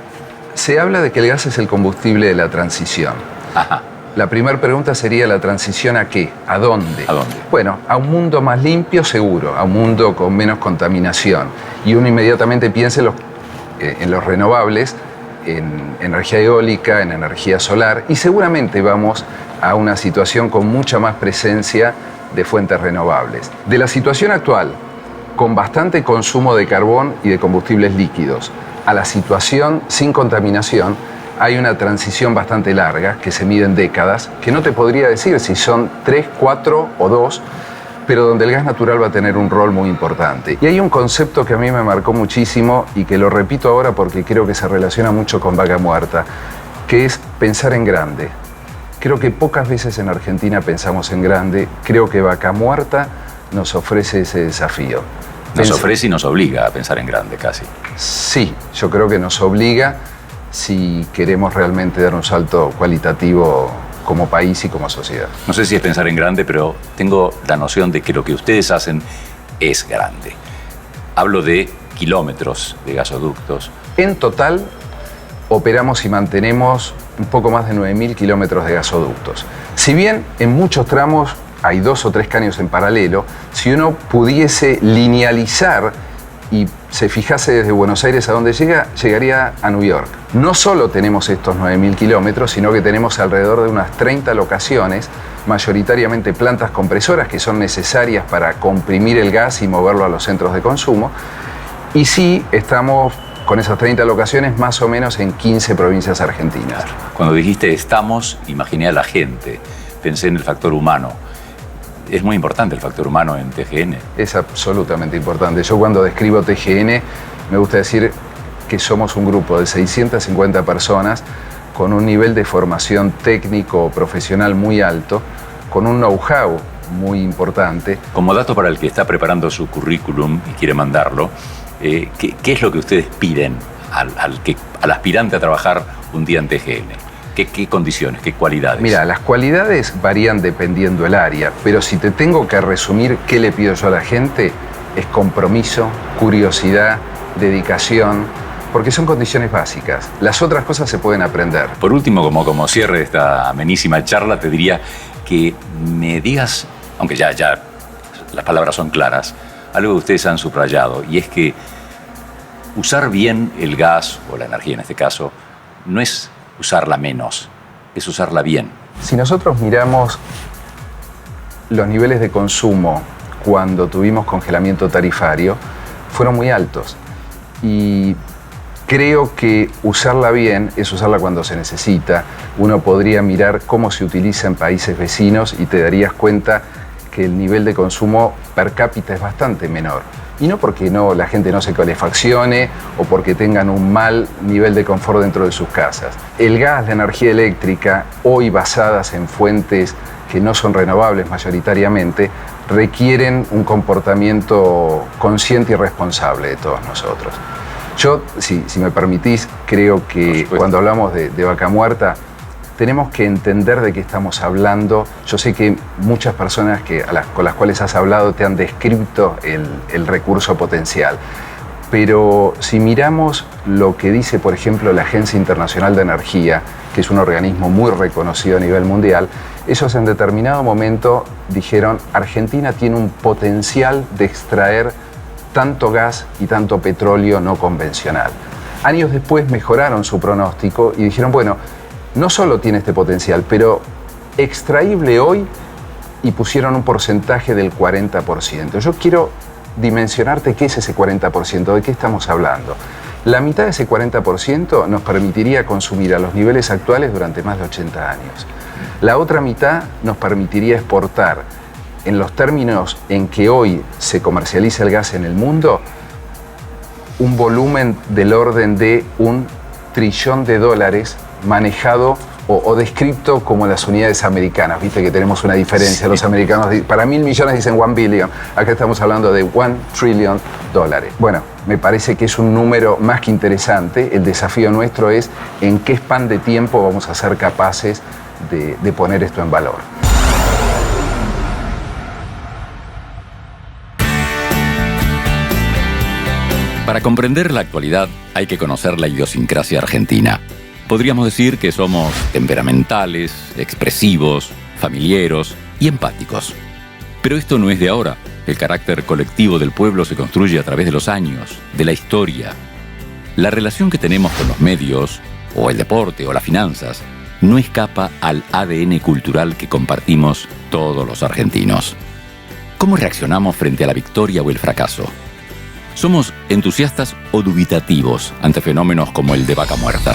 Se habla de que el gas es el combustible de la transición. Ajá. La primera pregunta sería, ¿la transición a qué? ¿A dónde? ¿A dónde? Bueno, a un mundo más limpio, seguro, a un mundo con menos contaminación. Y uno inmediatamente piensa en los renovables, en energía eólica, en energía solar, y seguramente vamos a una situación con mucha más presencia de fuentes renovables. De la situación actual, con bastante consumo de carbón y de combustibles líquidos, a la situación sin contaminación, hay una transición bastante larga, que se mide en décadas, que no te podría decir si son 3, 4 o 2, pero donde el gas natural va a tener un rol muy importante. Y hay un concepto que a mí me marcó muchísimo y que lo repito ahora porque creo que se relaciona mucho con Vaca Muerta, que es pensar en grande. Creo que pocas veces en Argentina pensamos en grande. Creo que Vaca Muerta nos ofrece ese desafío. Nos ofrece y nos obliga a pensar en grande casi. Sí, yo creo que nos obliga si queremos realmente dar un salto cualitativo como país y como sociedad. No sé si es pensar en grande, pero tengo la noción de que lo que ustedes hacen es grande. Hablo de kilómetros de gasoductos. En total, operamos y mantenemos un poco más de 9.000 kilómetros de gasoductos. Si bien en muchos tramos hay 2 o 3 caños en paralelo, si uno pudiese linealizar y se fijase desde Buenos Aires a dónde llega, llegaría a New York. No solo tenemos estos 9.000 kilómetros, sino que tenemos alrededor de unas 30 locaciones, mayoritariamente plantas compresoras que son necesarias para comprimir el gas y moverlo a los centros de consumo. Y sí, estamos con esas 30 locaciones más o menos en 15 provincias argentinas. Cuando dijiste estamos, imaginé a la gente, pensé en el factor humano. Es muy importante el factor humano en TGN. Es absolutamente importante. Yo cuando describo TGN me gusta decir que somos un grupo de 650 personas con un nivel de formación técnico profesional muy alto, con un know-how muy importante. Como dato para el que está preparando su currículum y quiere mandarlo, ¿qué es lo que ustedes piden al aspirante a trabajar un día en TGN? ¿Qué condiciones, qué cualidades? Mira, las cualidades varían dependiendo del área, pero si te tengo que resumir qué le pido yo a la gente, es compromiso, curiosidad, dedicación, porque son condiciones básicas. Las otras cosas se pueden aprender. Por último, como cierre de esta amenísima charla, te diría que me digas, aunque ya las palabras son claras, algo que ustedes han subrayado, y es que usar bien el gas, o la energía en este caso, no es usarla menos, es usarla bien. Si nosotros miramos los niveles de consumo cuando tuvimos congelamiento tarifario, fueron muy altos. Y creo que usarla bien es usarla cuando se necesita. Uno podría mirar cómo se utiliza en países vecinos y te darías cuenta que el nivel de consumo per cápita es bastante menor. Y no porque la gente no se calefaccione o porque tengan un mal nivel de confort dentro de sus casas. El gas, la energía eléctrica, hoy basadas en fuentes que no son renovables mayoritariamente, requieren un comportamiento consciente y responsable de todos nosotros. Yo, si me permitís, creo que cuando hablamos de Vaca Muerta, tenemos que entender de qué estamos hablando. Yo sé que muchas personas con las cuales has hablado te han descrito el recurso potencial. Pero si miramos lo que dice, por ejemplo, la Agencia Internacional de Energía, que es un organismo muy reconocido a nivel mundial, ellos en determinado momento dijeron: Argentina tiene un potencial de extraer tanto gas y tanto petróleo no convencional. Años después mejoraron su pronóstico y dijeron: bueno, no solo tiene este potencial, pero extraíble hoy, y pusieron un porcentaje del 40%. Yo quiero dimensionarte qué es ese 40%, de qué estamos hablando. La mitad de ese 40% nos permitiría consumir a los niveles actuales durante más de 80 años. La otra mitad nos permitiría exportar, en los términos en que hoy se comercializa el gas en el mundo, un volumen del orden de $1 trillón manejado o descrito como las unidades americanas. Viste que tenemos una diferencia. Sí. Los americanos, para 1.000 millones dicen 1 billion. Acá estamos hablando de $1 trillion. Bueno, me parece que es un número más que interesante. El desafío nuestro es en qué span de tiempo vamos a ser capaces de poner esto en valor. Para comprender la actualidad hay que conocer la idiosincrasia argentina. Podríamos decir que somos temperamentales, expresivos, familieros y empáticos. Pero esto no es de ahora. El carácter colectivo del pueblo se construye a través de los años, de la historia. La relación que tenemos con los medios, o el deporte, o las finanzas, no escapa al ADN cultural que compartimos todos los argentinos. ¿Cómo reaccionamos frente a la victoria o el fracaso? ¿Somos entusiastas o dubitativos ante fenómenos como el de Vaca Muerta?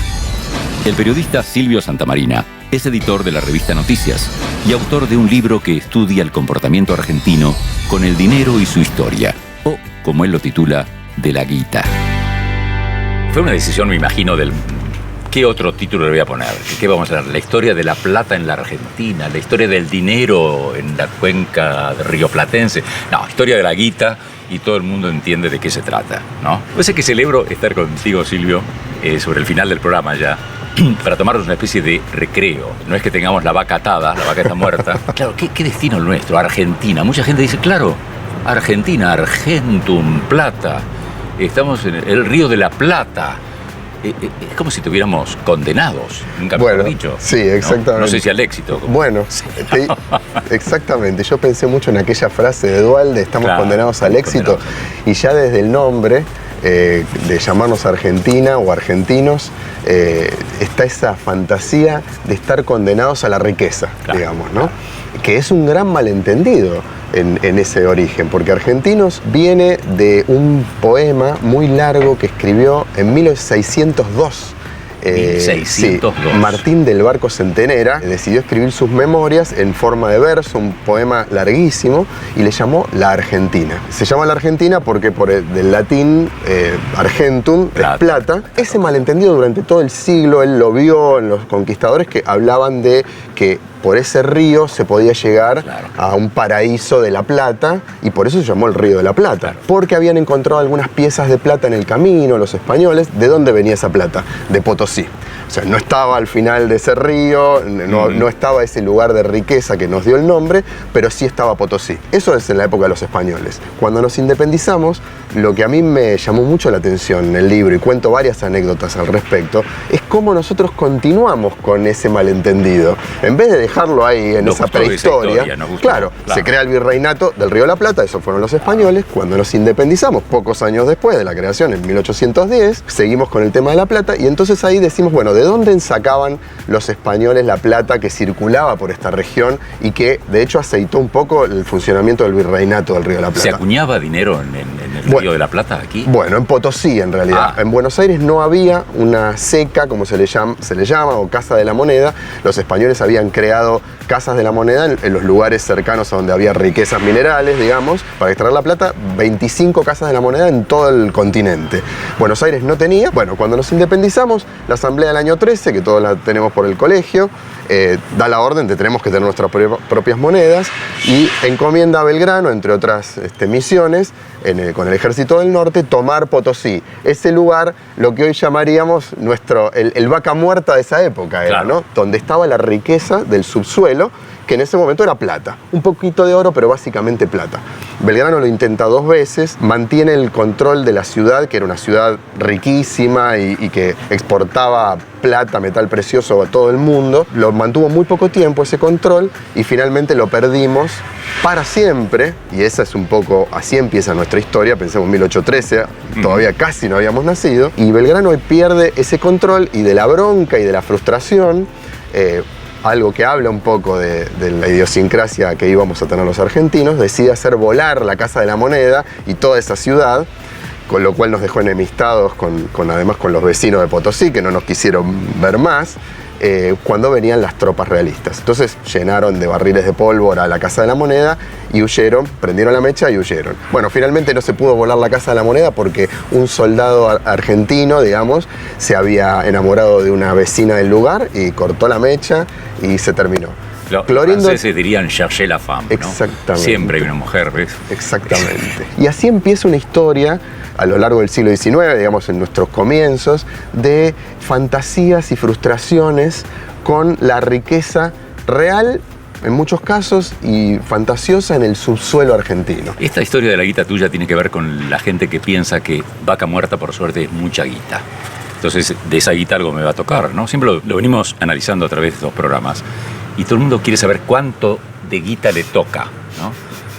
El periodista Silvio Santamarina es editor de la revista Noticias y autor de un libro que estudia el comportamiento argentino con el dinero y su historia, o, como él lo titula, de la guita. Fue una decisión, me imagino, ¿qué otro título le voy a poner? ¿Qué vamos a hacer? La historia de la plata en la Argentina, la historia del dinero en la cuenca rioplatense. No, historia de la guita, y todo el mundo entiende de qué se trata, ¿no? Pues es que celebro estar contigo, Silvio, sobre el final del programa ya, para tomarnos una especie de recreo. No es que tengamos la vaca atada, la vaca está muerta. Claro, ¿qué destino el nuestro? Argentina. Mucha gente dice, claro, Argentina, Argentum, Plata. Estamos en el Río de la Plata. Es como si estuviéramos condenados, nunca mejor dicho. Sí, exactamente. No sé si al éxito. Bueno, sí. Exactamente. Yo pensé mucho en aquella frase de Duhalde, estamos condenados al éxito. Y ya desde el nombre de llamarnos Argentina o argentinos, está esa fantasía de estar condenados a la riqueza, digamos, ¿no? Que es un gran malentendido en ese origen, porque Argentinos viene de un poema muy largo que escribió en 1602. 1602. Sí, Martín del Barco Centenera decidió escribir sus memorias en forma de verso, un poema larguísimo, y le llamó La Argentina. Se llama La Argentina porque del latín argentum, es plata. Ese malentendido durante todo el siglo, él lo vio en los conquistadores que hablaban de que por ese río se podía llegar a un paraíso de la plata, y por eso se llamó el Río de la Plata, porque habían encontrado algunas piezas de plata en el camino, los españoles. ¿De dónde venía esa plata? De Potosí. O sea, no estaba al final de ese río, no estaba ese lugar de riqueza que nos dio el nombre, pero sí estaba Potosí. Eso es en la época de los españoles. Cuando nos independizamos, lo que a mí me llamó mucho la atención en el libro, y cuento varias anécdotas al respecto, es cómo nosotros continuamos con ese malentendido. En vez de dejarlo ahí en esa prehistoria, claro, se crea el virreinato del Río de la Plata, esos fueron los españoles. Cuando nos independizamos, pocos años después de la creación, en 1810, seguimos con el tema de la plata, y entonces ahí decimos, bueno, ¿de dónde sacaban los españoles la plata que circulaba por esta región y que de hecho aceitó un poco el funcionamiento del virreinato del Río de la Plata? ¿Se acuñaba dinero en el Río de la Plata aquí? Bueno, en Potosí en realidad. En Buenos Aires no había una ceca, como se le llama, o casa de la moneda. Los españoles habían creado casas de la moneda en los lugares cercanos a donde había riquezas minerales, digamos, para extraer la plata. 25 casas de la moneda en todo el continente. Buenos Aires no tenía. Bueno, cuando nos independizamos, la asamblea del año 13, que todos la tenemos por el colegio, da la orden de tenemos que tener nuestras propias monedas, y encomienda a Belgrano, entre otras misiones, con el Ejército del Norte, tomar Potosí. Ese lugar, lo que hoy llamaríamos el vaca muerta de esa época, era, ¿no? Donde estaba la riqueza del subsuelo, que en ese momento era plata. Un poquito de oro, pero básicamente plata. Belgrano lo intenta 2 veces, mantiene el control de la ciudad, que era una ciudad riquísima y que exportaba plata, metal precioso a todo el mundo. Lo mantuvo muy poco tiempo ese control, y finalmente lo perdimos para siempre, y esa es un poco, así empieza nuestra historia. Pensemos en 1813, todavía casi no habíamos nacido, y Belgrano pierde ese control, y de la bronca y de la frustración, algo que habla un poco de la idiosincrasia que íbamos a tener los argentinos, decide hacer volar la Casa de la Moneda y toda esa ciudad, con lo cual nos dejó enemistados además con los vecinos de Potosí, que no nos quisieron ver más, cuando venían las tropas realistas. Entonces llenaron de barriles de pólvora la Casa de la Moneda y huyeron, prendieron la mecha y huyeron. Bueno, finalmente no se pudo volar la Casa de la Moneda porque un soldado argentino, digamos, se había enamorado de una vecina del lugar y cortó la mecha y se terminó. Los franceses dirían chercher la femme, ¿no? Exactamente. Siempre hay una mujer, ¿ves? Exactamente. Y así empieza una historia a lo largo del siglo XIX, digamos, en nuestros comienzos, de fantasías y frustraciones con la riqueza real, en muchos casos, y fantasiosa en el subsuelo argentino. Esta historia de la guita tuya tiene que ver con la gente que piensa que vaca muerta, por suerte, es mucha guita. Entonces, de esa guita algo me va a tocar, ¿no? Siempre lo venimos analizando a través de estos programas, y todo el mundo quiere saber cuánto de guita le toca, ¿no?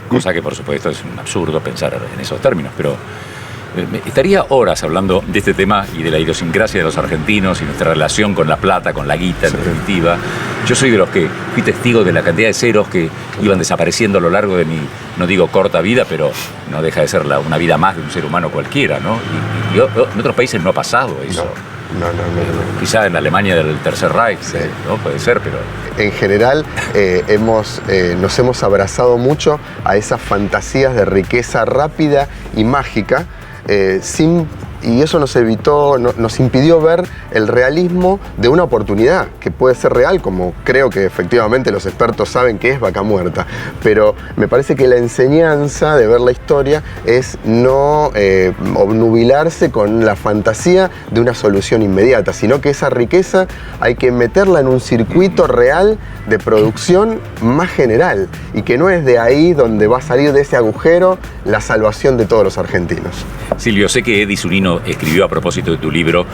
Cosa que, por supuesto, es un absurdo pensar en esos términos, pero estaría horas hablando de este tema y de la idiosincrasia de los argentinos y nuestra relación con la plata, con la guita, en definitiva. Yo soy de los que fui testigo de la cantidad de ceros que iban desapareciendo a lo largo de mi, no digo corta vida, pero no deja de ser una vida más de un ser humano cualquiera, ¿no? Y en otros países no ha pasado eso. No. Quizá en la Alemania del Tercer Reich, sí, ¿no? Puede ser, pero... En general, nos hemos abrazado mucho a esas fantasías de riqueza rápida y mágica, y eso nos impidió ver el realismo de una oportunidad que puede ser real, como creo que efectivamente los expertos saben que es vaca muerta. Pero me parece que la enseñanza de ver la historia es no obnubilarse con la fantasía de una solución inmediata, sino que esa riqueza hay que meterla en un circuito real de producción más general, y que no es de ahí donde va a salir de ese agujero la salvación de todos los argentinos. Silvio, sé que Eddie Zunino escribió a propósito de tu libro,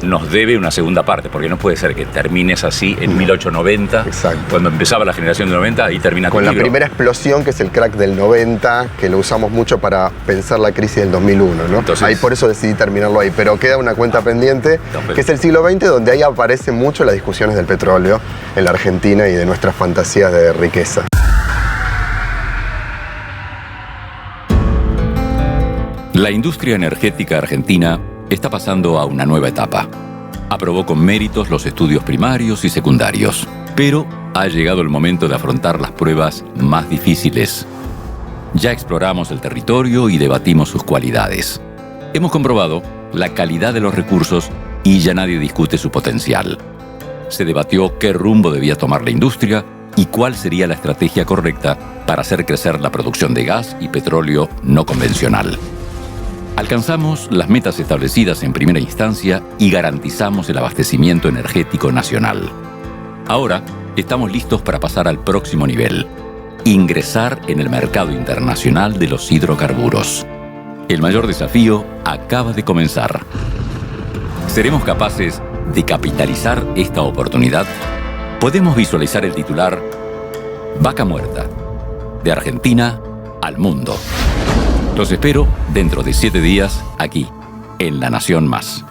nos debe una segunda parte, porque no puede ser que termines así en 1890, exacto, cuando empezaba la generación del 90, y termina con la primera explosión, que es el crack del 90, que lo usamos mucho para pensar la crisis del 2001, ¿no? Entonces, ahí por eso decidí terminarlo ahí, pero queda una cuenta pendiente, que es el siglo XX, donde ahí aparecen mucho las discusiones del petróleo en la Argentina y de nuestras fantasías de riqueza. La industria energética argentina está pasando a una nueva etapa. Aprobó con méritos los estudios primarios y secundarios, pero ha llegado el momento de afrontar las pruebas más difíciles. Ya exploramos el territorio y debatimos sus cualidades. Hemos comprobado la calidad de los recursos y ya nadie discute su potencial. se debatió qué rumbo debía tomar la industria y cuál sería la estrategia correcta para hacer crecer la producción de gas y petróleo no convencional. Alcanzamos las metas establecidas en primera instancia y garantizamos el abastecimiento energético nacional. Ahora estamos listos para pasar al próximo nivel: ingresar en el mercado internacional de los hidrocarburos. El mayor desafío acaba de comenzar. ¿Seremos capaces de capitalizar esta oportunidad? Podemos visualizar el titular Vaca Muerta, de Argentina al mundo. Los espero dentro de 7 días aquí, en La Nación Más.